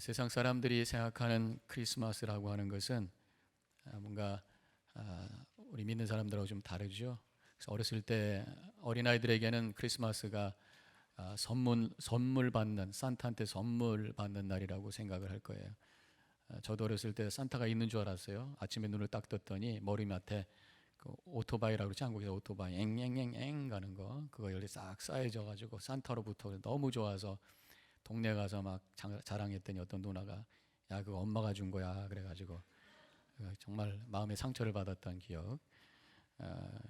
세상 사람들이 생각하는 크리스마스라고 하는 것은 뭔가 우리 믿는 사람들하고 좀 다르죠. 그래서 어렸을 때 어린아이들에게는 크리스마스가 선물 받는, 산타한테 선물 받는 날이라고 생각을 할 거예요. 저도 어렸을 때 산타가 있는 줄 알았어요. 아침에 눈을 딱 떴더니 머리맡에 그 오토바이라고 그러지, 한국에서 오토바이 앵앵앵앵 가는 거, 그거 열리 싹 쌓여져 가지고 산타로부터 너무 좋아서 동네 가서 막 자랑했더니 어떤 누나가 야, 그거 엄마가 준 거야 그래가지고 정말 마음에 상처를 받았던 기억.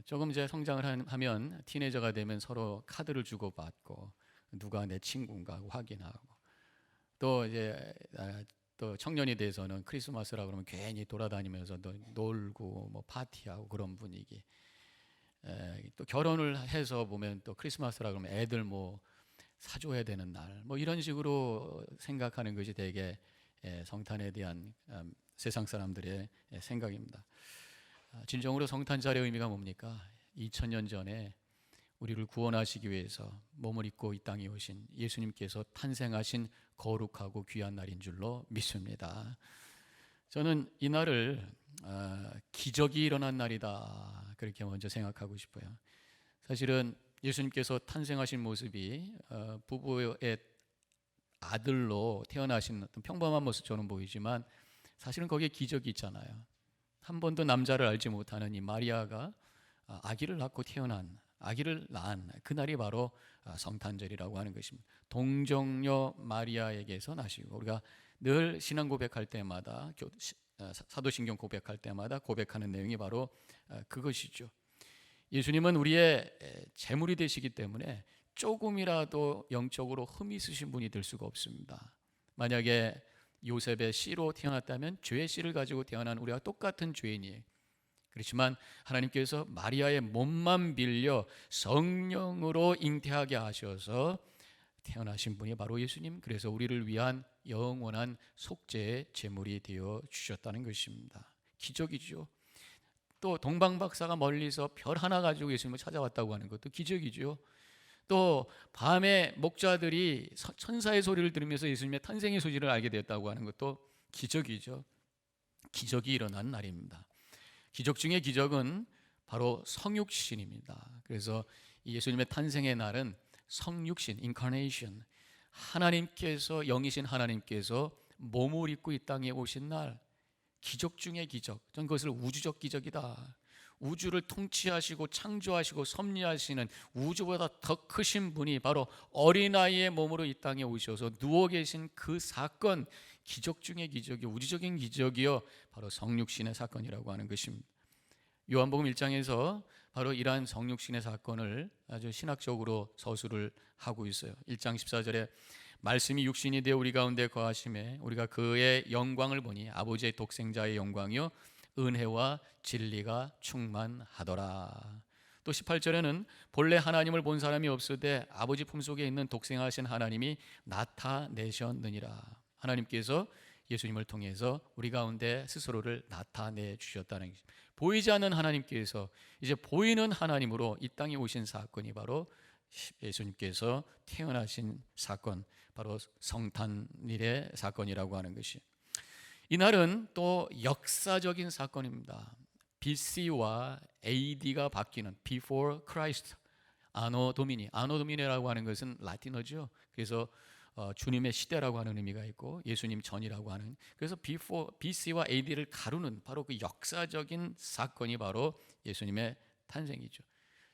조금 이제 성장을 하면 티네이저가 되면 서로 카드를 주고받고 누가 내 친구인가 하고 확인하고, 또 이제 또 청년이 돼서는 크리스마스라 그러면 괜히 돌아다니면서 또 놀고 뭐 파티하고 그런 분위기. 또 결혼을 해서 보면 또 크리스마스라 그러면 애들 뭐 사줘야 되는 날, 뭐 이런 식으로 생각하는 것이 되게 성탄에 대한 세상 사람들의 생각입니다. 진정으로 성탄절의 의미가 뭡니까? 2000년 전에 우리를 구원하시기 위해서 몸을 입고 이 땅에 오신 예수님께서 탄생하신 거룩하고 귀한 날인 줄로 믿습니다. 저는 이 날을 기적이 일어난 날이다 그렇게 먼저 생각하고 싶어요. 사실은 예수님께서 탄생하신 모습이 부부의 아들로 태어나신 어떤 평범한 모습 저는 보이지만, 사실은 거기에 기적이 있잖아요. 한 번도 남자를 알지 못하는 이 마리아가 아기를 낳은 그날이 바로 성탄절이라고 하는 것입니다. 동정녀 마리아에게서 나시고, 우리가 늘 신앙 고백할 때마다, 사도신경 고백할 때마다 고백하는 내용이 바로 그것이죠. 예수님은 우리의 제물이 되시기 때문에 조금이라도 영적으로 흠이 있으신 분이 될 수가 없습니다. 만약에 요셉의 씨로 태어났다면 죄의 씨를 가지고 태어난 우리와 똑같은 죄인이에요. 그렇지만 하나님께서 마리아의 몸만 빌려 성령으로 잉태하게 하셔서 태어나신 분이 바로 예수님, 그래서 우리를 위한 영원한 속죄의 제물이 되어 주셨다는 것입니다. 기적이죠. 또 동방박사가 멀리서 별 하나 가지고 예수님을 찾아왔다고 하는 것도 기적이죠. 또 밤에 목자들이 천사의 소리를 들으면서 예수님의 탄생의 소식을 알게 되었다고 하는 것도 기적이죠. 기적이 일어난 날입니다. 기적 중에 기적은 바로 성육신입니다. 그래서 예수님의 탄생의 날은 성육신, incarnation, 하나님께서, 영이신 하나님께서 몸을 입고 이 땅에 오신 날, 기적 중의 기적. 저는 그것을 우주적 기적이다. 우주를 통치하시고 창조하시고 섭리하시는 우주보다 더 크신 분이 바로 어린아이의 몸으로 이 땅에 오셔서 누워 계신 그 사건, 기적 중의 기적이, 우주적인 기적이요, 바로 성육신의 사건이라고 하는 것입니다. 요한복음 1장에서 바로 이러한 성육신의 사건을 아주 신학적으로 서술을 하고 있어요. 1장 14절에 말씀이 육신이 되어 우리 가운데 거하심에 우리가 그의 영광을 보니 아버지의 독생자의 영광이요 은혜와 진리가 충만하더라. 또 18절에는 본래 하나님을 본 사람이 없으되 아버지 품속에 있는 독생하신 하나님이 나타내셨느니라. 하나님께서 예수님을 통해서 우리 가운데 스스로를 나타내 주셨다는 것입니다. 보이지 않는 하나님께서 이제 보이는 하나님으로 이 땅에 오신 사건이 바로 예수님께서 태어나신 사건, 바로 성탄일의 사건이라고 하는 것이. 이날은 또 역사적인 사건입니다. BC와 AD가 바뀌는 Before Christ, 아노 도미니라고 하는 것은 라틴어죠. 그래서 주님의 시대라고 하는 의미가 있고 예수님 전이라고 하는, 그래서 BC와 AD를 가르는 바로 그 역사적인 사건이 바로 예수님의 탄생이죠.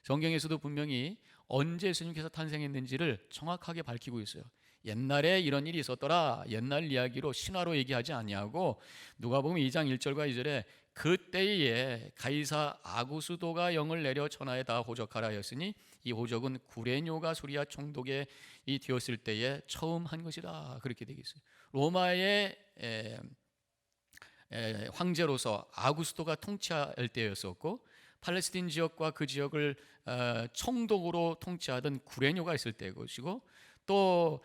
성경에서도 분명히 언제 예수님께서 탄생했는지를 정확하게 밝히고 있어요. 옛날에 이런 일이 있었더라, 옛날 이야기로 신화로 얘기하지 아니하고 누가복음 2장 1절과 2절에 그때에 가이사 아구스도가 영을 내려 천하에 다 호적하라 하였으니 이 호적은 구레뇨가 수리아 총독이 되었을 때에 처음 한 것이다, 그렇게 되어 있어요. 로마의 황제로서 아구스도가 통치할 때였었고, 팔레스틴 지역과 그 지역을 총독으로 통치하던 구레뇨가 있을 때의 것이고, 또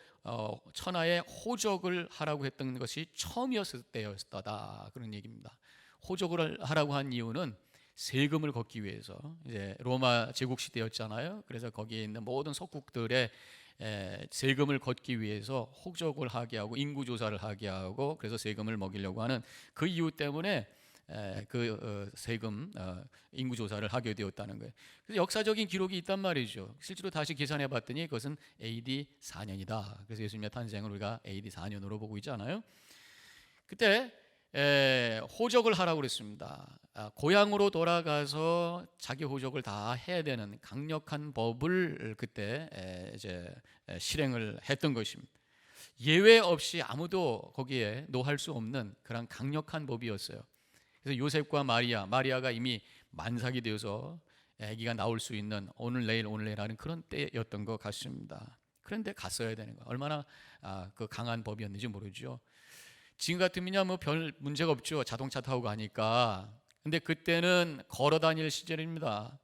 천하에 호적을 하라고 했던 것이 처음이었을 때였다, 그런 얘기입니다. 호적을 하라고 한 이유는 세금을 걷기 위해서. 이제 로마 제국 시대였잖아요. 그래서 거기에 있는 모든 속국들의 세금을 걷기 위해서 호적을 하게 하고 인구 조사를 하게 하고 그래서 세금을 먹이려고 하는 그 이유 때문에 세금 인구 조사를 하게 되었다는 거예요. 그래서 역사적인 기록이 있단 말이죠. 실제로 다시 계산해 봤더니 그것은 AD 4년이다. 그래서 예수님의 탄생을 우리가 AD 4년으로 보고 있잖아요. 그때 호적을 하라고 그랬습니다. 고향으로 돌아가서 자기 호적을 다 해야 되는 강력한 법을 그때 이제 실행을 했던 것입니다. 예외 없이 아무도 거기에 노할 수 없는 그런 강력한 법이었어요. 그래서 요셉과 마리아가 이미 만삭이 되어서 아기가 나올 수 있는 오늘 내일 하는 그런 때였던 것 같습니다. 그런데 갔어야 되는 거예요. 얼마나 그 강한 법이었는지 모르죠. 지금 같으면 뭐 별 문제가 없죠. 자동차 타고 가니까. 근데 그때는 걸어 다닐 시절입니다.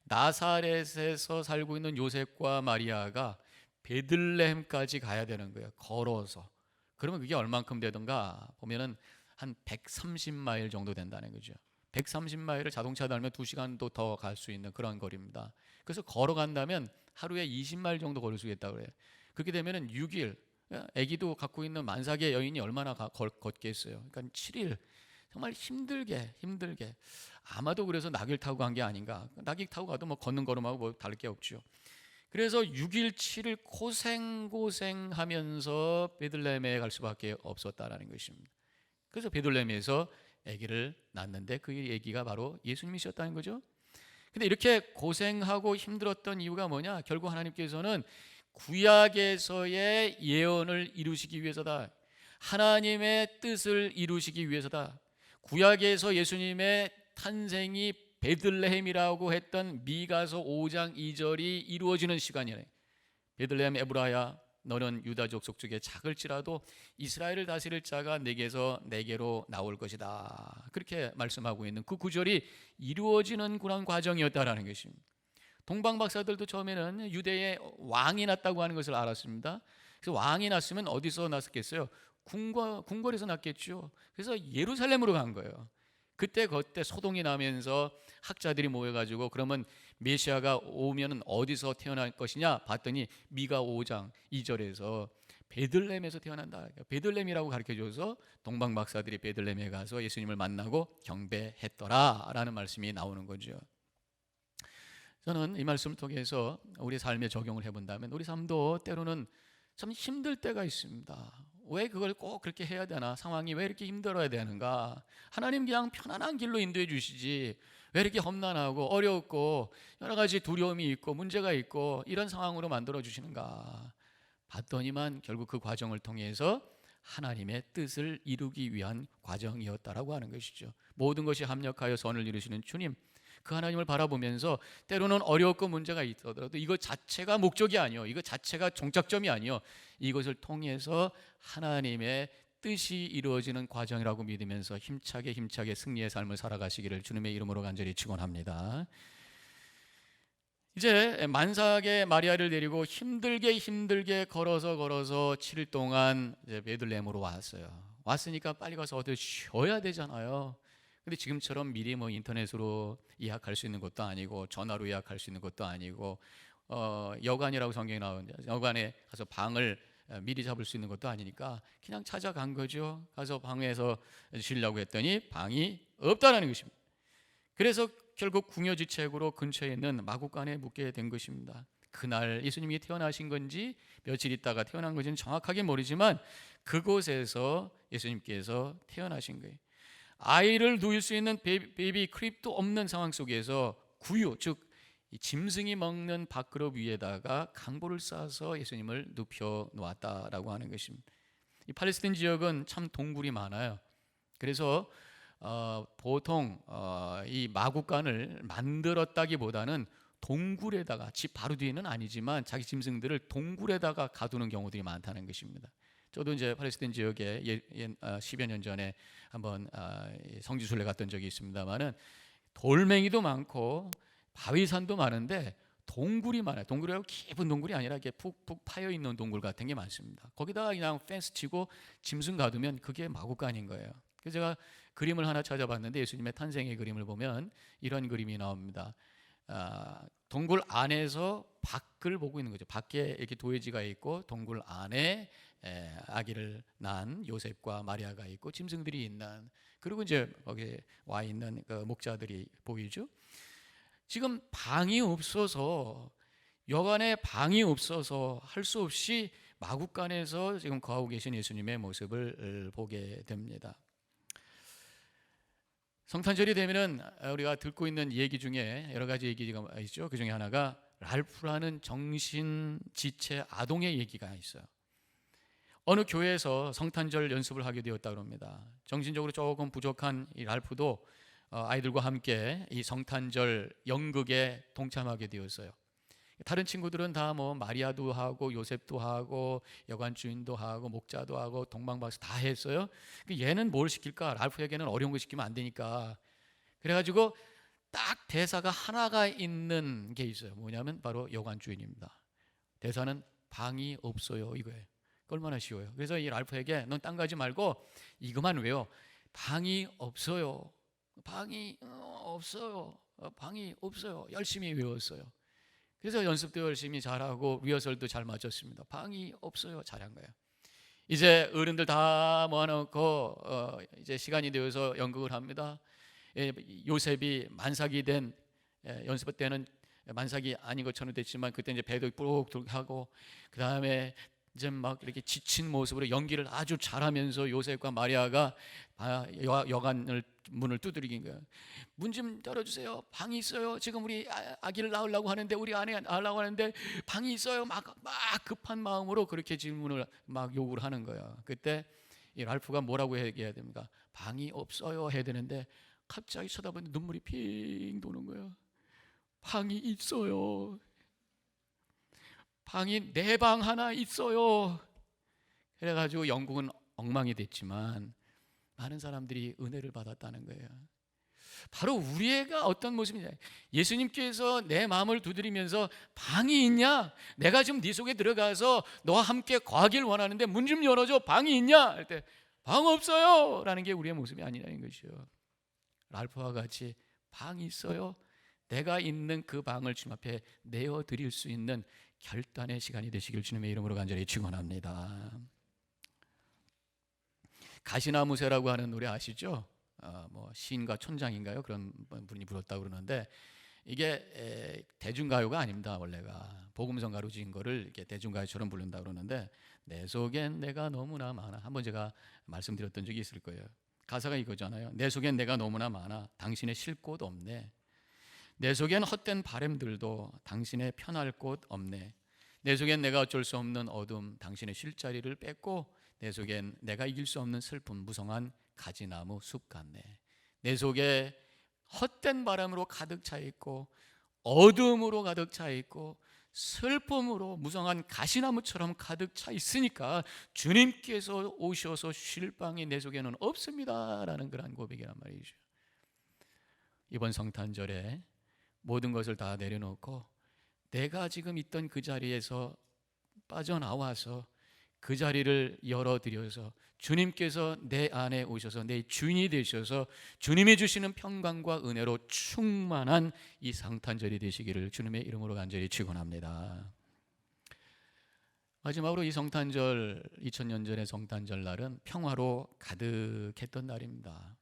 나사렛에서 살고 있는 요셉과 마리아가 베들레헴까지 가야 되는 거예요. 걸어서. 그러면 그게 얼만큼 되던가 보면은 한 130마일 정도 된다는 거죠. 130마일을 자동차 달면 2시간도 더 갈 수 있는 그런 거리입니다. 그래서 걸어간다면 하루에 20마일 정도 걸을 수 있다고 그래요. 그렇게 되면은 6일, 아기도 갖고 있는 만삭의 여인이 얼마나 걷겠어요. 그러니까 7일 정말 힘들게 아마도 그래서 낙엽 타고 간 게 아닌가. 낙엽 타고 가도 뭐 걷는 걸음하고 뭐 다를 게 없죠. 그래서 6일 7일 고생하면서 베들레헴에 갈 수밖에 없었다라는 것입니다. 그래서 베들레헴에서 아기를 낳는데 그 아기가 바로 예수님이셨다는 거죠. 근데 이렇게 고생하고 힘들었던 이유가 뭐냐? 결국 하나님께서는 구약에서의 예언을 이루시기 위해서다. 하나님의 뜻을 이루시기 위해서다. 구약에서 예수님의 탄생이 베들레헴이라고 했던 미가서 5장 2절이 이루어지는 시간이네. 베들레헴 에브라야 너는 유다 족속 중에 작을지라도 이스라엘을 다스릴 자가 내게로 나올 것이다. 그렇게 말씀하고 있는 그 구절이 이루어지는 그런 과정이었다라는 것입니다. 동방 박사들도 처음에는 유대에 왕이 났다고 하는 것을 알았습니다. 그래서 왕이 났으면 어디서 났겠어요? 궁궐에서 났겠죠. 그래서 예루살렘으로 간 거예요. 그때 소동이 나면서 학자들이 모여가지고 그러면 메시아가 오면 어디서 태어날 것이냐 봤더니 미가 5장 2절에서 베들레헴에서 태어난다. 베들레헴이라고 가르쳐줘서 동방 박사들이 베들레헴에 가서 예수님을 만나고 경배했더라라는 말씀이 나오는 거죠. 저는 이 말씀을 통해서 우리 삶에 적용을 해본다면 우리 삶도 때로는 참 힘들 때가 있습니다. 왜 그걸 꼭 그렇게 해야 되나? 상황이 왜 이렇게 힘들어야 되는가? 하나님 그냥 편안한 길로 인도해 주시지 왜 이렇게 험난하고 어렵고 여러 가지 두려움이 있고 문제가 있고 이런 상황으로 만들어 주시는가? 봤더니만 결국 그 과정을 통해서 하나님의 뜻을 이루기 위한 과정이었다라고 하는 것이죠. 모든 것이 합력하여 선을 이루시는 주님, 그 하나님을 바라보면서 때로는 어렵고 문제가 있더라도 이것 자체가 목적이 아니요, 이것 자체가 종착점이 아니요, 이것을 통해서 하나님의 뜻이 이루어지는 과정이라고 믿으면서 힘차게 승리의 삶을 살아가시기를 주님의 이름으로 간절히 축원합니다. 이제 만삭의 마리아를 데리고 힘들게 걸어서 7일 동안 이제 베들레헴으로 왔으니까 빨리 가서 어디 쉬어야 되잖아요. 근데 지금처럼 미리 뭐 인터넷으로 예약할 수 있는 것도 아니고 전화로 예약할 수 있는 것도 아니고 여관이라고 성경에 나오는데 여관에 가서 방을 미리 잡을 수 있는 것도 아니니까 그냥 찾아간 거죠. 가서 방에서 쉬려고 했더니 방이 없다라는 것입니다. 그래서 결국 궁여지책으로 근처에 있는 마구간에 묵게 된 것입니다. 그날 예수님이 태어나신 건지 며칠 있다가 태어난 건지는 정확하게 모르지만 그곳에서 예수님께서 태어나신 거예요. 아이를 누일 수 있는 베이비 크립도 없는 상황 속에서 구유, 즉 짐승이 먹는 밥그릇 위에다가 강보를 싸서 예수님을 눕혀 놓았다라고 하는 것입니다. 이 팔레스타인 지역은 참 동굴이 많아요. 그래서 보통 이 마구간을 만들었다기보다는 동굴에다가, 집 바로 뒤에는 아니지만 자기 짐승들을 동굴에다가 가두는 경우들이 많다는 것입니다. 저도 이제 팔레스타인 지역에 10여 년 전에 한번 성지순례 갔던 적이 있습니다만은 돌멩이도 많고 바위산도 많은데 동굴이 많아요. 동굴이라고 깊은 동굴이 아니라 이렇게 푹푹 파여 있는 동굴 같은 게 많습니다. 거기다가 그냥 펜스 치고 짐승 가두면 그게 마구간인 거예요. 그래서 제가 그림을 하나 찾아봤는데 예수님의 탄생의 그림을 보면 이런 그림이 나옵니다. 동굴 안에서 밖을 보고 있는 거죠. 밖에 이렇게 도회지가 있고 동굴 안에 아기를 낳은 요셉과 마리아가 있고 짐승들이 있는, 그리고 이제 거기에 와 있는 그 목자들이 보이죠. 지금 방이 없어서, 여관에 방이 없어서 할 수 없이 마국간에서 지금 거하고 계신 예수님의 모습을 보게 됩니다. 성탄절이 되면은 우리가 듣고 있는 얘기 중에 여러 가지 얘기가 있죠. 그 중에 하나가 랄프라는 정신지체 아동의 얘기가 있어요. 어느 교회에서 성탄절 연습을 하게 되었다고 합니다. 정신적으로 조금 부족한 이 랄프도 아이들과 함께 이 성탄절 연극에 동참하게 되었어요. 다른 친구들은 다 뭐 마리아도 하고 요셉도 하고 여관 주인도 하고 목자도 하고 동방박사 다 했어요. 얘는 뭘 시킬까? 랄프에게는 어려운 거 시키면 안 되니까. 그래가지고 딱 대사가 하나가 있는 게 있어요. 뭐냐면 바로 여관 주인입니다. 대사는 방이 없어요, 이거예요. 얼마나 쉬워요. 그래서 이 랄프에게 넌 딴 가지 말고 이것만 외워. 방이 없어요. 방이 없어요. 방이 없어요. 열심히 외웠어요. 그래서 연습도 열심히 잘하고 리허설도 잘 마쳤습니다. 방이 없어요. 잘한 거예요. 이제 어른들 다 모아놓고 이제 시간이 되어서 연극을 합니다. 요셉이 만삭이 된, 연습 때는 만삭이 아닌 것처럼 됐지만 그때 이제 배도 뿌룩뿌룩 하고, 그 다음에 이제 막 이렇게 지친 모습으로 연기를 아주 잘하면서 요셉과 마리아가 여관을 문을 두드리긴 거예요. 문 좀 열어주세요. 방이 있어요. 지금 우리 아기를 낳으려고 하는데, 우리 아내 낳으려고 하는데 방이 있어요. 막 급한 마음으로 그렇게 질문을 막 요구를 하는 거예요. 그때 이 랄프가 뭐라고 얘기해야 됩니까? 방이 없어요 해야 되는데 갑자기 쳐다보는데 눈물이 핑 도는 거예요. 방이 있어요. 방이 내 방 하나 있어요. 그래가지고 영국은 엉망이 됐지만 많은 사람들이 은혜를 받았다는 거예요. 바로 우리 애가 어떤 모습이냐, 예수님께서 내 마음을 두드리면서 방이 있냐? 내가 지금 네 속에 들어가서 너와 함께 거하길 원하는데 문 좀 열어줘. 방이 있냐? 할 때 방 없어요 라는 게 우리의 모습이 아니라는 것이요. 랄프와 같이 방이 있어요. 내가 있는 그 방을 주님 앞에 내어드릴 수 있는 결단의 시간이 되시길 주님의 이름으로 간절히 축원합니다. 가시나무새라고 하는 노래 아시죠? 뭐 시인가 촌장인가요? 그런 분이 불렀다고 그러는데, 이게 대중가요가 아닙니다. 원래가 복음성가로 지은 거를 이렇게 대중가요처럼 부른다고 그러는데, 내 속엔 내가 너무나 많아. 한번 제가 말씀드렸던 적이 있을 거예요. 가사가 이거잖아요. 내 속엔 내가 너무나 많아. 당신의 쉴 곳 없네. 내 속엔 헛된 바램들도 당신의 편할 곳 없네. 내 속엔 내가 어쩔 수 없는 어둠, 당신의 쉴 자리를 뺏고, 내 속엔 내가 이길 수 없는 슬픔, 무성한 가지나무 숲 같네. 내 속에 헛된 바람으로 가득 차 있고, 어둠으로 가득 차 있고, 슬픔으로 무성한 가시나무처럼 가득 차 있으니까 주님께서 오셔서 쉴 방이 내 속에는 없습니다 라는 그런 고백이란 말이죠. 이번 성탄절에 모든 것을 다 내려놓고 내가 지금 있던 그 자리에서 빠져나와서 그 자리를 열어드려서 주님께서 내 안에 오셔서 내 주인이 되셔서 주님이 주시는 평강과 은혜로 충만한 이 성탄절이 되시기를 주님의 이름으로 간절히 축원합니다. 마지막으로 이 성탄절, 2000년 전의 성탄절 날은 평화로 가득했던 날입니다.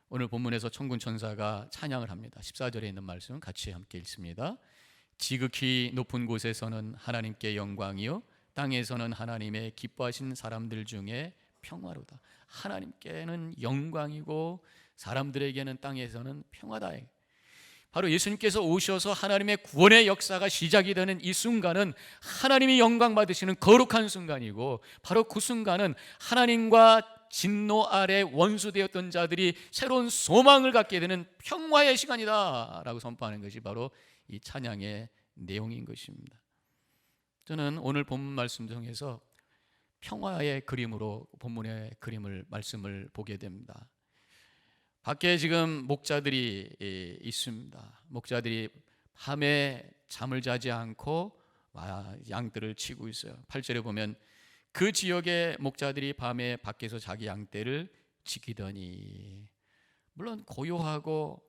오늘 본문에서 천군 천사가 찬양을 합니다. 14절에 있는 말씀 같이 함께 읽습니다. 지극히 높은 곳에서는 하나님께 영광이요 땅에서는 하나님의 기뻐하신 사람들 중에 평화로다. 하나님께는 영광이고 사람들에게는 땅에서는 평화다. 바로 예수님께서 오셔서 하나님의 구원의 역사가 시작이 되는 이 순간은 하나님이 영광 받으시는 거룩한 순간이고, 바로 그 순간은 하나님과 진노 아래 원수되었던 자들이 새로운 소망을 갖게 되는 평화의 시간이다 라고 선포하는 것이 바로 이 찬양의 내용인 것입니다. 저는 오늘 본문 말씀 중에서 평화의 그림으로 본문의 그림을 말씀을 보게 됩니다. 밖에 지금 목자들이 있습니다. 목자들이 밤에 잠을 자지 않고 양들을 치고 있어요. 8절에 보면 그 지역의 목자들이 밤에 밖에서 자기 양떼를 지키더니, 물론 고요하고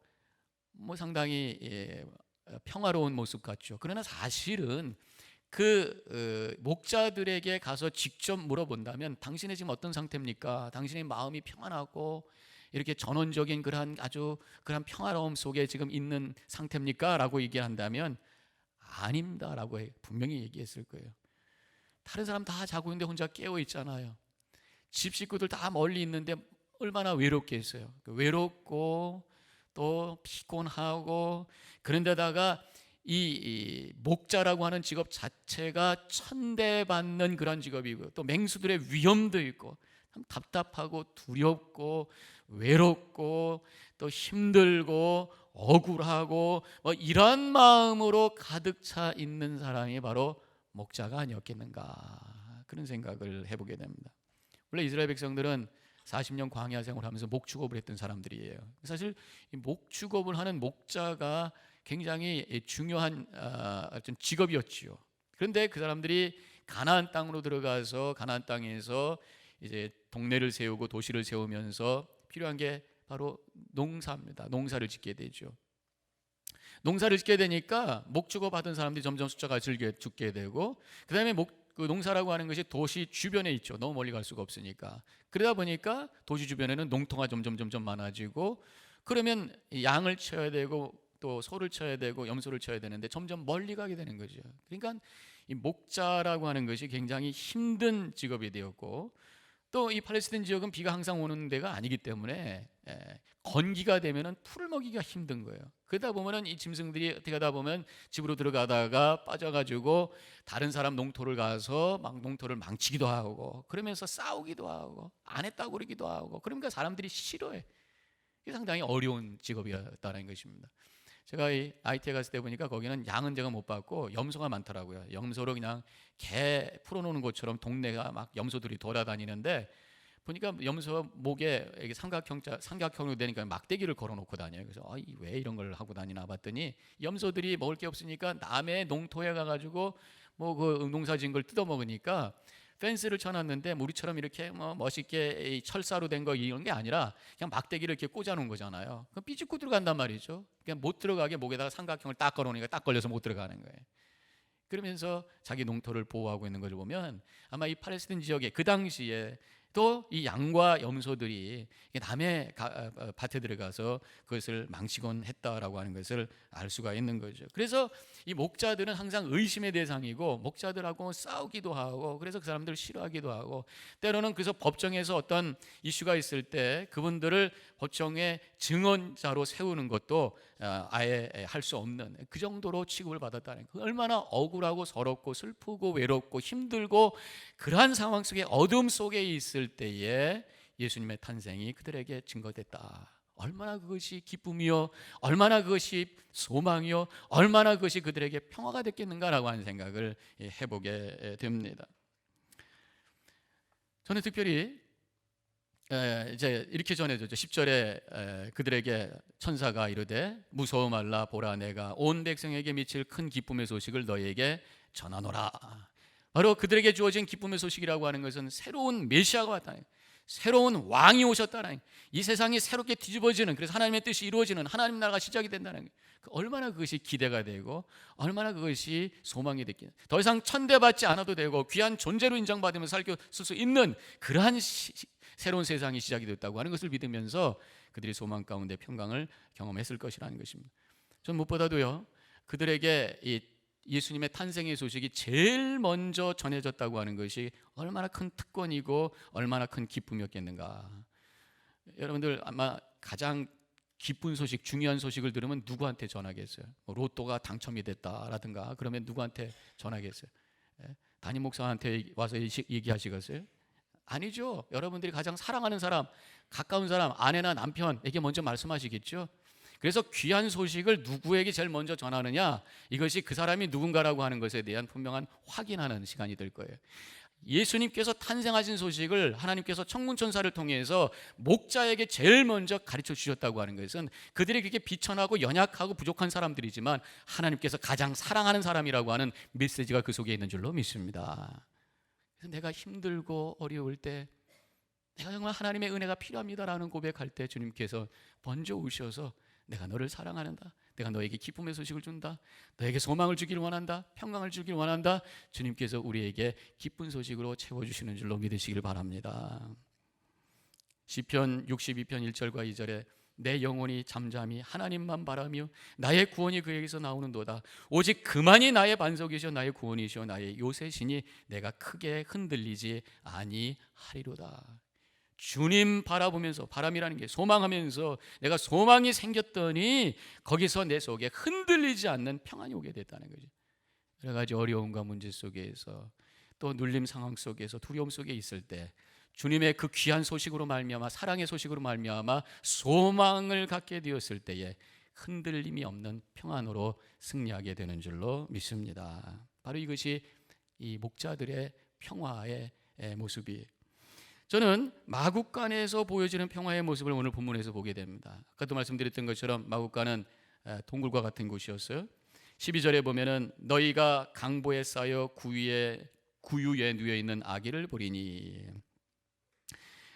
뭐 상당히 평화로운 모습 같죠. 그러나 사실은 목자들에게 가서 직접 물어본다면 당신의 지금 어떤 상태입니까? 당신의 마음이 평안하고 이렇게 전원적인 그러한 아주 그런 평화로움 속에 지금 있는 상태입니까? 라고 얘기한다면 아닙니다 라고 분명히 얘기했을 거예요. 다른 사람 다 자고 있는데 혼자 깨어 있잖아요. 집 식구들 다 멀리 있는데 얼마나 외롭겠어요. 외롭고 또 피곤하고, 그런데다가 이 목자라고 하는 직업 자체가 천대받는 그런 직업이고, 또 맹수들의 위험도 있고, 참 답답하고 두렵고 외롭고 또 힘들고 억울하고 이런 마음으로 가득 차 있는 사람이 바로 목자가 아니었겠는가, 그런 생각을 해보게 됩니다. 원래 이스라엘 백성들은 40년 광야 생활하면서 목축업을 했던 사람들이에요. 사실 목축업을 하는 목자가 굉장히 중요한 어떤 직업이었지요. 그런데 그 사람들이 가나안 땅으로 들어가서 가나안 땅에서 이제 동네를 세우고 도시를 세우면서 필요한 게 바로 농사입니다. 농사를 짓게 되죠. 농사를 짓게 되니까 목축업 하던 사람들이 점점 숫자가 죽게 되고, 그 다음에 그 농사라고 하는 것이 도시 주변에 있죠. 너무 멀리 갈 수가 없으니까. 그러다 보니까 도시 주변에는 농토가 점점 많아지고, 그러면 양을 쳐야 되고 또 소를 쳐야 되고 염소를 쳐야 되는데 점점 멀리 가게 되는 거죠. 그러니까 이 목자라고 하는 것이 굉장히 힘든 직업이 되었고, 또 이 팔레스타인 지역은 비가 항상 오는 데가 아니기 때문에 건기가 되면은 풀을 먹이기가 힘든 거예요. 그러다 보면은 이 짐승들이 어떻게 하다 보면 집으로 들어가다가 빠져가지고 다른 사람 농토를 가서 막 농토를 망치기도 하고, 그러면서 싸우기도 하고 안 했다고 그러기도 하고, 그러니까 사람들이 싫어해. 이게 상당히 어려운 직업이었다는 것입니다. 제가 이 IT에 갔을 때 보니까 거기는 양은 제가 못 봤고 염소가 많더라고요. 염소로 그냥 개 풀어놓는 것처럼 동네가 막 염소들이 돌아다니는데, 보니까 염소 목에 이게 삼각형으로 되니까 막대기를 걸어놓고 다녀요. 그래서 왜 이런 걸 하고 다니나 봤더니 염소들이 먹을 게 없으니까 남의 농토에 가가지고 뭐 그 농사진 걸 뜯어 먹으니까 펜스를 쳐놨는데 우리처럼 이렇게 뭐 멋있게 철사로 된 거 이런 게 아니라 그냥 막대기를 이렇게 꽂아놓은 거잖아요. 그럼 삐죽고 들어간단 말이죠. 그냥 못 들어가게 목에다가 삼각형을 딱 걸어놓으니까 딱 걸려서 못 들어가는 거예요. 그러면서 자기 농토를 보호하고 있는 것을 보면 아마 이 팔레스타인 지역에 그 당시에 또 이 양과 염소들이 남의 밭에 들어가서 그것을 망치곤 했다라고 하는 것을 알 수가 있는 거죠. 그래서 이 목자들은 항상 의심의 대상이고, 목자들하고 싸우기도 하고, 그래서 그 사람들을 싫어하기도 하고, 때로는 그래서 법정에서 어떤 이슈가 있을 때 그분들을 법정의 증언자로 세우는 것도 아예 할 수 없는 그 정도로 취급을 받았다는 거. 얼마나 억울하고 서럽고 슬프고 외롭고 힘들고 그러한 상황 속에 어둠 속에 있을 때에 예수님의 탄생이 그들에게 증거됐다. 얼마나 그것이 기쁨이요, 얼마나 그것이 소망이요, 얼마나 그것이 그들에게 평화가 됐겠는가라고 하는 생각을 해보게 됩니다. 저는 특별히 이제 이렇게 전해졌죠. 10절에 그들에게 천사가 이르되 무서워 말라, 보라 내가 온 백성에게 미칠 큰 기쁨의 소식을 너희에게 전하노라. 바로 그들에게 주어진 기쁨의 소식이라고 하는 것은 새로운 메시아가 왔다는, 새로운 왕이 오셨다는, 이 세상이 새롭게 뒤집어지는, 그래서 하나님의 뜻이 이루어지는 하나님 나라가 시작이 된다는, 얼마나 그것이 기대가 되고 얼마나 그것이 소망이 됐기에 더 이상 천대받지 않아도 되고 귀한 존재로 인정받으면서 살 수 있는 그러한 새로운 세상이 시작이 됐다고 하는 것을 믿으면서 그들이 소망 가운데 평강을 경험했을 것이라는 것입니다. 전 무엇보다도요, 그들에게 이 예수님의 탄생의 소식이 제일 먼저 전해졌다고 하는 것이 얼마나 큰 특권이고 얼마나 큰 기쁨이었겠는가. 여러분들 아마 가장 기쁜 소식, 중요한 소식을 들으면 누구한테 전하겠어요? 로또가 당첨이 됐다라든가 그러면 누구한테 전하겠어요? 담임 목사한테 와서 얘기하시겠어요? 아니죠. 여러분들이 가장 사랑하는 사람, 가까운 사람, 아내나 남편에게 먼저 말씀하시겠죠. 그래서 귀한 소식을 누구에게 제일 먼저 전하느냐, 이것이 그 사람이 누군가라고 하는 것에 대한 분명한 확인하는 시간이 될 거예요. 예수님께서 탄생하신 소식을 하나님께서 천군천사를 통해서 목자에게 제일 먼저 가르쳐 주셨다고 하는 것은 그들이 그렇게 비천하고 연약하고 부족한 사람들이지만 하나님께서 가장 사랑하는 사람이라고 하는 메시지가 그 속에 있는 줄로 믿습니다. 그래서 내가 힘들고 어려울 때, 내가 정말 하나님의 은혜가 필요합니다라는 고백할 때 주님께서 먼저 오셔서 내가 너를 사랑하는다. 내가 너에게 기쁨의 소식을 준다. 너에게 소망을 주기를 원한다. 평강을 주기를 원한다. 주님께서 우리에게 기쁜 소식으로 채워주시는 줄로 믿으시길 바랍니다. 시편 62편 1절과 2절에 내 영혼이 잠잠히 하나님만 바라며 나의 구원이 그에게서 나오는도다. 오직 그만이 나의 반석이시오 나의 구원이시오 나의 요새시니 내가 크게 흔들리지 아니하리로다. 주님 바라보면서, 바람이라는 게 소망하면서 내가 소망이 생겼더니 거기서 내 속에 흔들리지 않는 평안이 오게 됐다는 거죠. 여러 가지 어려움과 문제 속에서, 또 눌림 상황 속에서, 두려움 속에 있을 때 주님의 그 귀한 소식으로 말미암아, 사랑의 소식으로 말미암아 소망을 갖게 되었을 때에 흔들림이 없는 평안으로 승리하게 되는 줄로 믿습니다. 바로 이것이 이 목자들의 평화의 모습이에요. 저는 마국간에서 보여지는 평화의 모습을 오늘 본문에서 보게 됩니다. 아까도 말씀드렸던 것처럼 마국간은 동굴과 같은 곳이었어요. 12절에 보면은 너희가 강보에 쌓여 구유에 누워 있는 아기를 보리니.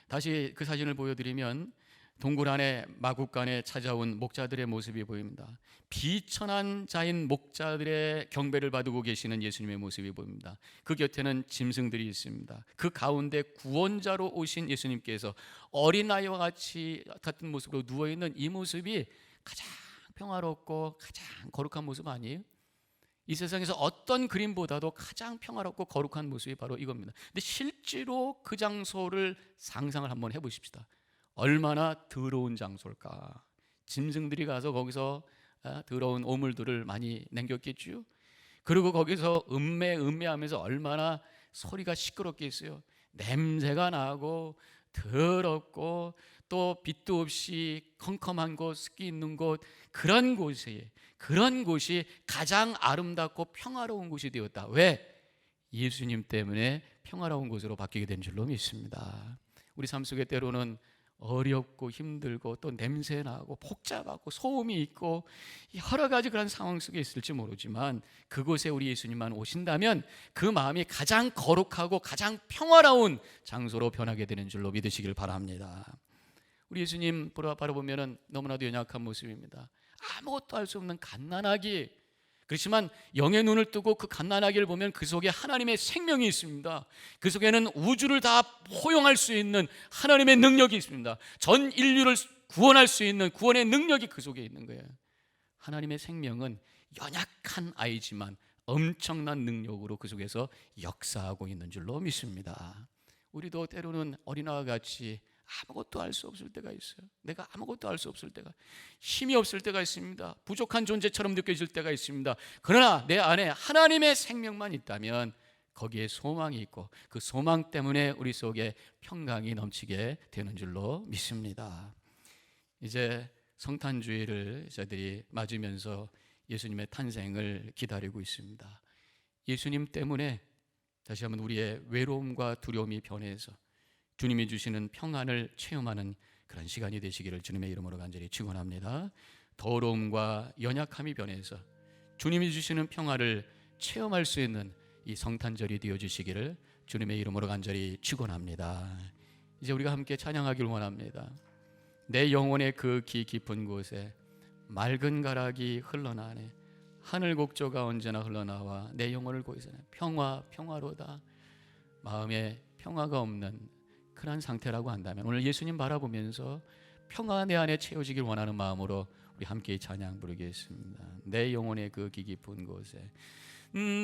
다시 그 사진을 보여드리면 동굴 안에 마국간에 찾아온 목자들의 모습이 보입니다. 비천한 자인 목자들의 경배를 받고 계시는 예수님의 모습이 보입니다. 그 곁에는 짐승들이 있습니다. 그 가운데 구원자로 오신 예수님께서 어린아이와 같은 모습으로 누워있는 이 모습이 가장 평화롭고 가장 거룩한 모습 아니에요? 이 세상에서 어떤 그림보다도 가장 평화롭고 거룩한 모습이 바로 이겁니다. 근데 실제로 그 장소를 상상을 한번 해보십시다. 얼마나 더러운 장소일까. 짐승들이 가서 거기서 더러운 오물들을 많이 남겼겠죠. 그리고 거기서 음매하면서 얼마나 소리가 시끄럽겠어요. 냄새가 나고 더럽고 또 빛도 없이 컴컴한 곳, 습기 있는 곳, 그런 곳이 가장 아름답고 평화로운 곳이 되었다. 왜? 예수님 때문에 평화로운 곳으로 바뀌게 된 줄로 믿습니다. 우리 삶 속에 때로는 어렵고 힘들고 또 냄새나고 복잡하고 소음이 있고 여러 가지 그런 상황 속에 있을지 모르지만 그곳에 우리 예수님만 오신다면 그 마음이 가장 거룩하고 가장 평화로운 장소로 변하게 되는 줄로 믿으시길 바랍니다. 우리 예수님 바라보면 너무나도 연약한 모습입니다. 아무것도 할 수 없는 갓난아기. 그렇지만 영의 눈을 뜨고 그 갓난아기를 보면 그 속에 하나님의 생명이 있습니다. 그 속에는 우주를 다 포용할 수 있는 하나님의 능력이 있습니다. 전 인류를 구원할 수 있는 구원의 능력이 그 속에 있는 거예요. 하나님의 생명은 연약한 아이지만 엄청난 능력으로 그 속에서 역사하고 있는 줄로 믿습니다. 우리도 때로는 어린아이와 같이 아무것도 할 수 없을 때가 있어요. 내가 아무것도 할 수 없을 때가, 힘이 없을 때가 있습니다. 부족한 존재처럼 느껴질 때가 있습니다. 그러나 내 안에 하나님의 생명만 있다면 거기에 소망이 있고 그 소망 때문에 우리 속에 평강이 넘치게 되는 줄로 믿습니다. 이제 성탄주의를 저희들이 맞으면서 예수님의 탄생을 기다리고 있습니다. 예수님 때문에 다시 한번 우리의 외로움과 두려움이 변해서 주님이 주시는 평안을 체험하는 그런 시간이 되시기를 주님의 이름으로 간절히 축원합니다. 더러움과 연약함이 변해서 주님이 주시는 평화를 체험할 수 있는 이 성탄절이 되어 주시기를 주님의 이름으로 간절히 축원합니다. 이제 우리가 함께 찬양하기를 원합니다. 내 영혼의 그 깊은 곳에 맑은 가락이 흘러나네. 하늘 곡조가 언제나 흘러나와 내 영혼을 고이사네. 평화로다. 마음에 평화가 없는 그런 상태라고 한다면 오늘 예수님 바라보면서 평화 내 안에 채워지길 원하는 마음으로 우리 함께 찬양 부르겠습니다. 내 영혼의 그 깊은 곳에